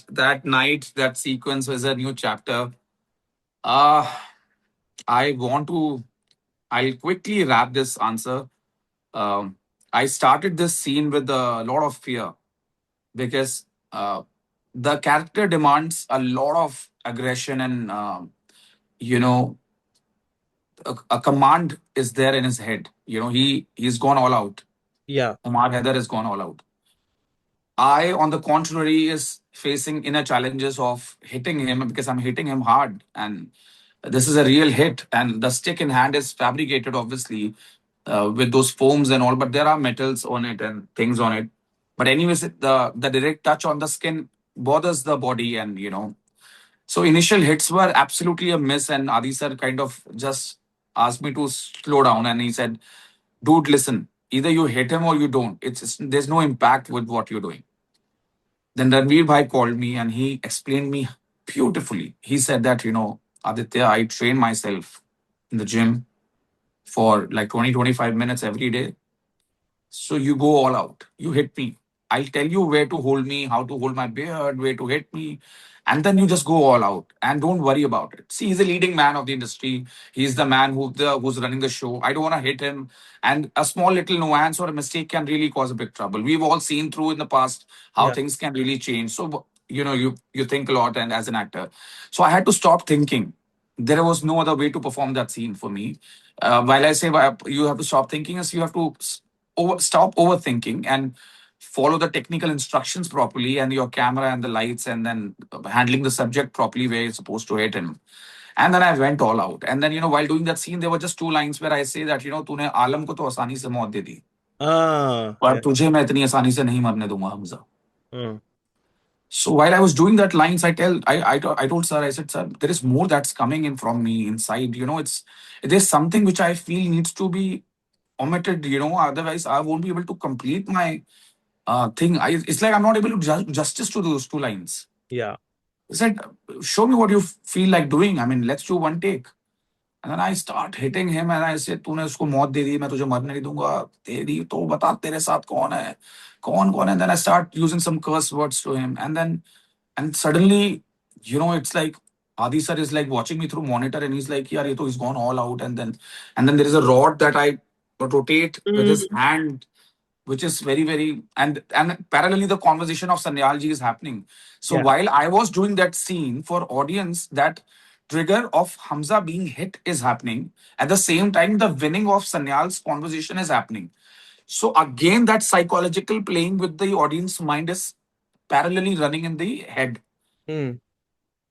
that night, that sequence was a new chapter. Uh I want to. I'll quickly wrap this answer. Um, I started this scene with a lot of fear because the character demands a lot of aggression and you know a command is there in his head. He's gone all out. Yeah. Omar Heather has gone all out. I, on the contrary, is facing inner challenges of hitting him because I'm hitting him hard. And this is a real hit. And the stick in hand is fabricated, obviously, with those foams and all, but there are metals on it and things on it. But, anyways, the direct touch on the skin bothers the body. And, so initial hits were absolutely a miss. And Adi sir kind of just asked me to slow down. And he said, dude, listen, either you hit him or you don't. There's no impact with what you're doing. Then Ranveer Bhai called me and he explained me beautifully. He said that, Aditya, I train myself in the gym for like 20-25 minutes every day. So you go all out. You hit me. I'll tell you where to hold me, how to hold my beard, where to hit me. And then you just go all out and don't worry about it. See, he's a leading man of the industry. He's the man who's running the show. I don't want to hit him. And a small little nuance or a mistake can really cause a big trouble. We've all seen through in the past how Yeah. things can really change. So, you think a lot and as an actor. So I had to stop thinking. There was no other way to perform that scene for me. While I say you have to stop thinking, is you have to stop overthinking and follow the technical instructions properly and your camera and the lights and then handling the subject properly where you're supposed to hit him. And then I went all out. And then, while doing that scene, there were just two lines where I say that, तूने आलम को तो आसानी से मौत दे दी, पर Yeah. तुझे मैं इतनी आसानी से नहीं मरने दूंगा Hamza. Mm. So while I was doing that lines, I told sir, I said, sir, there is more that's coming in from me inside. There's something which I feel needs to be omitted. Otherwise I won't be able to complete my thing. It's like I'm not able to justice to those two lines. Yeah. He said, show me what you feel like doing. I mean, let's do one take. And then I start hitting him and I say, तूने उसको मौत दे दी, मैं तुझे मरने नहीं दूंगा, तेरी तो बता तेरे साथ कौन है, कौन है. And then I start using some curse words to him. And suddenly, it's like Adi sir is like watching me through monitor and he's like, yeah, he's gone all out. And then there is a rod that I rotate with his Mm. hand, which is very, very, and parallelly the conversation of Sanyalji is happening. So Yeah. while I was doing that scene for audience, that trigger of Hamza being hit is happening. At the same time, the winning of Sanyal's conversation is happening. So again, that psychological playing with the audience mind is parallelly running in the head. Mm.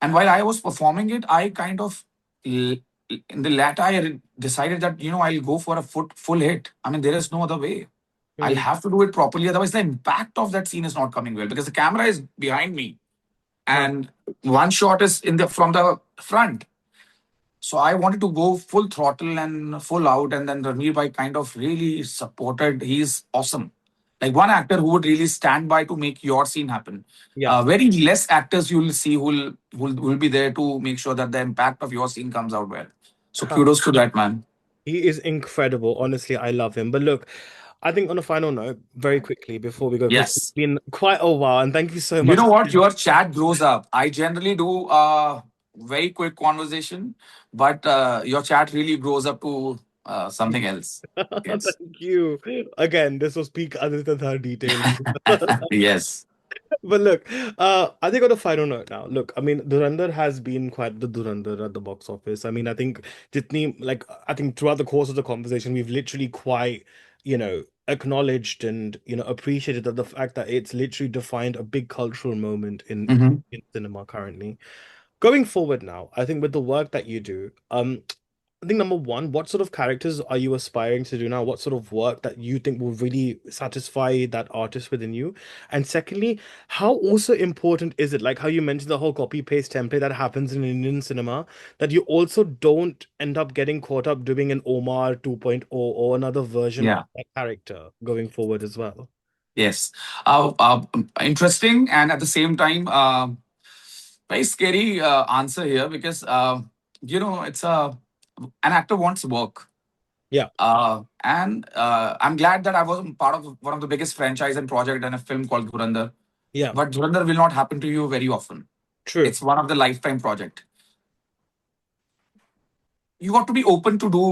And while I was performing it, I kind of in the latter I decided that I'll go for a full hit. I mean, there is no other way. I'll Mm. have to do it properly. Otherwise, the impact of that scene is not coming well because the camera is behind me Huh. and one shot is in the from the front. So I wanted to go full throttle and full out. And then Ranveer Bhai kind of really supported. He's awesome. Like one actor who would really stand by to make your scene happen. Yeah. Very less actors you will see who will be there to make sure that the impact of your scene comes out well. So Huh. kudos to that man. He is incredible. Honestly, I love him. But look, I think on a final note, very quickly before we go, because it's Yes. been quite a while, and thank you so You much. know what? Your chat grows up. I generally do a very quick conversation, but your chat really grows up to something else. Yes. Thank you. Again, this was peak Aditya detail. Yes. But look, I think on a final note now, look, I mean, Dhurandhar has been quite the Dhurandhar at the box office. I mean, I think Jitni, like, I think throughout the course of the conversation, we've literally quite, acknowledged and, appreciated that the fact that it's literally defined a big cultural moment Mhm. in cinema currently. Going forward now, I think with the work that you do, I think number one, what sort of characters are you aspiring to do now? What sort of work that you think will really satisfy that artist within you? And secondly, how also important is it, like how you mentioned the whole copy paste template that happens in Indian cinema, that you also don't end up getting caught up doing an Omar 2.0 or another version of Yeah. that character going forward as well? Yes. Interesting, and at the same time, very scary answer here because it's an actor wants work. Yeah. And I'm glad that I was part of one of the biggest franchise and project and a film called Dhurandhar. Yeah, but Dhurandhar will not happen to you very often. true. It's one of the lifetime project. You got to be open to do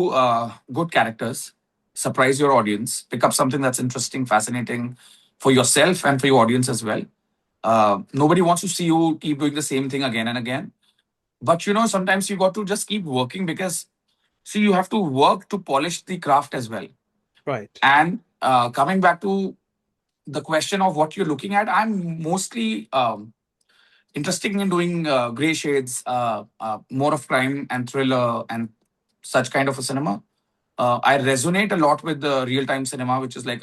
good characters, surprise your audience, pick up something that's interesting, fascinating for yourself and for your audience as well. Nobody wants to see you keep doing the same thing again and again. But sometimes you got to just keep working because see, you have to work to polish the craft as well. Right. And coming back to the question of what you're looking at, I'm mostly interested in doing gray shades, more of crime and thriller and such kind of a cinema. I resonate a lot with the real time cinema, which is like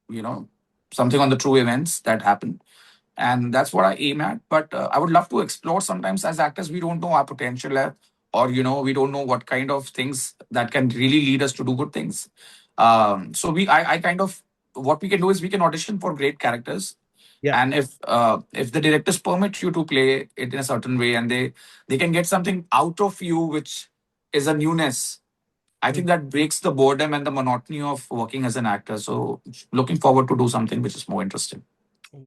you know, something on the true events that happen. And that's what I aim at. But I would love to explore. Sometimes as actors, we don't know our potential, or we don't know what kind of things that can really lead us to do good things. So I kind of what we can do is we can audition for great characters, Yeah. and if the directors permit you to play it in a certain way, and they can get something out of you which is a newness. I think Mm. that breaks the boredom and the monotony of working as an actor. So looking forward to do something which is more interesting.